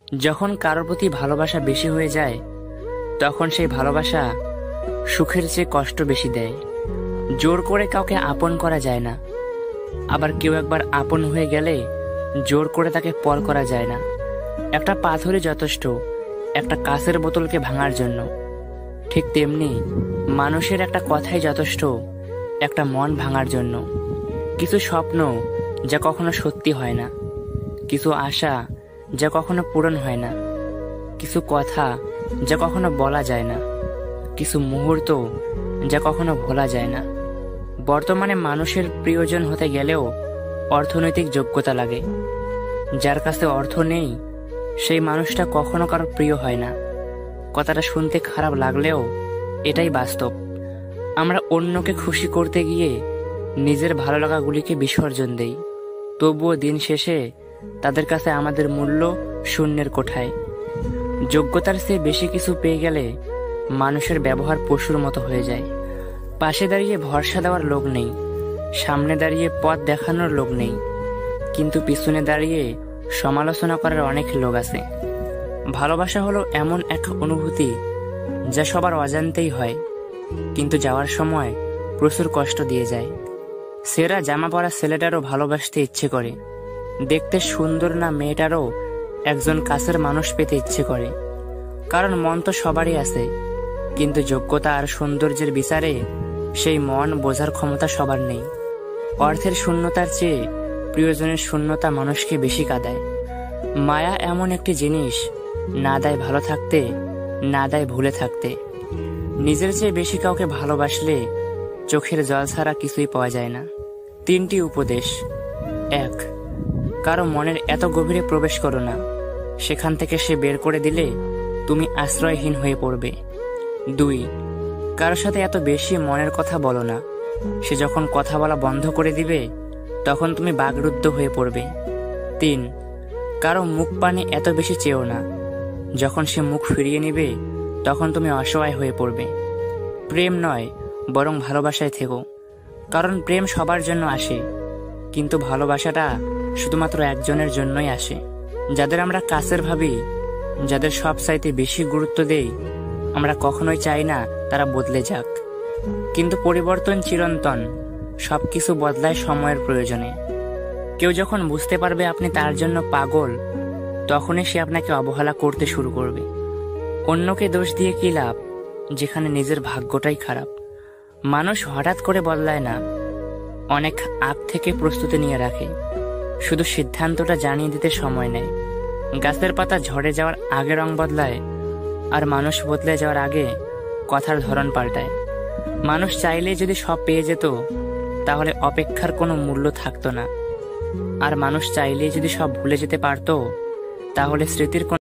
যখন কারোর প্রতি ভালোবাসা বেশি হয়ে যায় তখন সেই ভালোবাসা সুখের চেয়ে কষ্ট বেশি দেয়। জোর করে কাউকে আপন করা যায় না, আবার কেউ একবার আপন হয়ে গেলে জোর করে তাকে পর করা যায় না। একটা পাথরই যথেষ্ট একটা কাঁচের বোতলকে ভাঙার জন্য, ঠিক তেমনি মানুষের একটা কথাই যথেষ্ট একটা মন ভাঙার জন্য। কিছু স্বপ্ন যা কখনো সত্যি হয় না, কিছু আশা যা কখনো পূরণ হয় না, কিছু কথা যা কখনো বলা যায় না, কিছু মুহূর্ত যা কখনো ভোলা যায় না। বর্তমানে মানুষের প্রিয়জন হতে গেলেও অর্থনৈতিক যোগ্যতা লাগে। যার কাছে অর্থ নেই সেই মানুষটা কখনো কারো প্রিয় হয় না। কথাটা শুনতে খারাপ লাগলেও এটাই বাস্তব। আমরা অন্যকে খুশি করতে গিয়ে নিজের ভালো লাগাগুলিকে বিসর্জন দেই, তবুও দিন শেষে তাদের কাছে আমাদের মূল্য শূন্যের কোঠায়। যোগ্যতার চেয়ে বেশি কিছু পেয়ে গেলে মানুষের ব্যবহার পশুর মতো হয়ে যায়। পাশে দাঁড়িয়ে ভরসা দেওয়ার লোক নেই, সামনে দাঁড়িয়ে পথ দেখানোর লোক নেই, কিন্তু পিছনে দাঁড়িয়ে সমালোচনা করার অনেক লোক আছে। ভালোবাসা হলো এমন এক অনুভূতি যা সবার অজান্তেই হয়, কিন্তু যাওয়ার সময় প্রচুর কষ্ট দিয়ে যায়। সেরা জামা পরা ছেলেটারও ভালোবাসতে ইচ্ছে করে, দেখতে সুন্দর না মেয়েটারও একজন কাছের মানুষ পেতে ইচ্ছে করে। কারণ মন তো সবারই আছে, কিন্তু যোগ্যতা আর সৌন্দর্যের বিচারে সেই মন বোঝার ক্ষমতা সবার নেই। অর্থের শূন্যতার চেয়ে প্রিয়জনের শূন্যতা মানুষকে বেশি কাঁদায়। মায়া এমন একটি জিনিস, না দেয় ভালো থাকতে, না দেয় ভুলে থাকতে। নিজের চেয়ে বেশি কাউকে ভালোবাসলে চোখের জল ছাড়া কিছুই পাওয়া যায় না। 3টি উপদেশ। 1. কারো মনের এত গভীরে প্রবেশ করো না, সেখান থেকে সে বের করে দিলে তুমি আশ্রয়হীন হয়ে পড়বে। 2. কারোর সাথে এত বেশি মনের কথা বলো না, সে যখন কথা বলা বন্ধ করে দিবে তখন তুমি বাকরুদ্ধ হয়ে পড়বে। 3. কারো মুখ পানে এত বেশি চেও না, যখন সে মুখ ফিরিয়ে নিবে তখন তুমি অসহায় হয়ে পড়বে। প্রেম নয় বরং ভালোবাসায় থেকো, কারণ প্রেম সবার জন্য আসে, কিন্তু ভালোবাসাটা শুধুমাত্র একজনের জন্যই আসে। যাদের আমরা কাছের ভাবি, যাদের সব চাইতে বেশি গুরুত্ব দেই, আমরা কখনোই চাই না তারা বদলে যাক। কিন্তু পরিবর্তন চিরন্তন, সবকিছু বদলায় সময়ের প্রয়োজনে। কেউ যখন বুঝতে পারবে আপনি তার জন্য পাগল, তখনই সে আপনাকে অবহেলা করতে শুরু করবে। অন্যকে দোষ দিয়ে কি লাভ, যেখানে নিজের ভাগ্যটাই খারাপ। মানুষ হঠাৎ করে বদলায় না, অনেক আগ থেকে প্রস্তুতি নিয়ে রাখে, শুধু সিদ্ধান্তটা জানিয়ে দিতে সময় নেয়। গাছের পাতা ঝরে যাওয়ার আগে রং বদলায়, আর মানুষ বদলে যাওয়ার আগে কথার ধরন পাল্টায়। মানুষ চাইলে যদি সব পেয়ে যেত তাহলে অপেক্ষার কোনো মূল্য থাকতো না, আর মানুষ চাইলে যদি সব ভুলে যেতে পারতো তাহলে স্মৃতির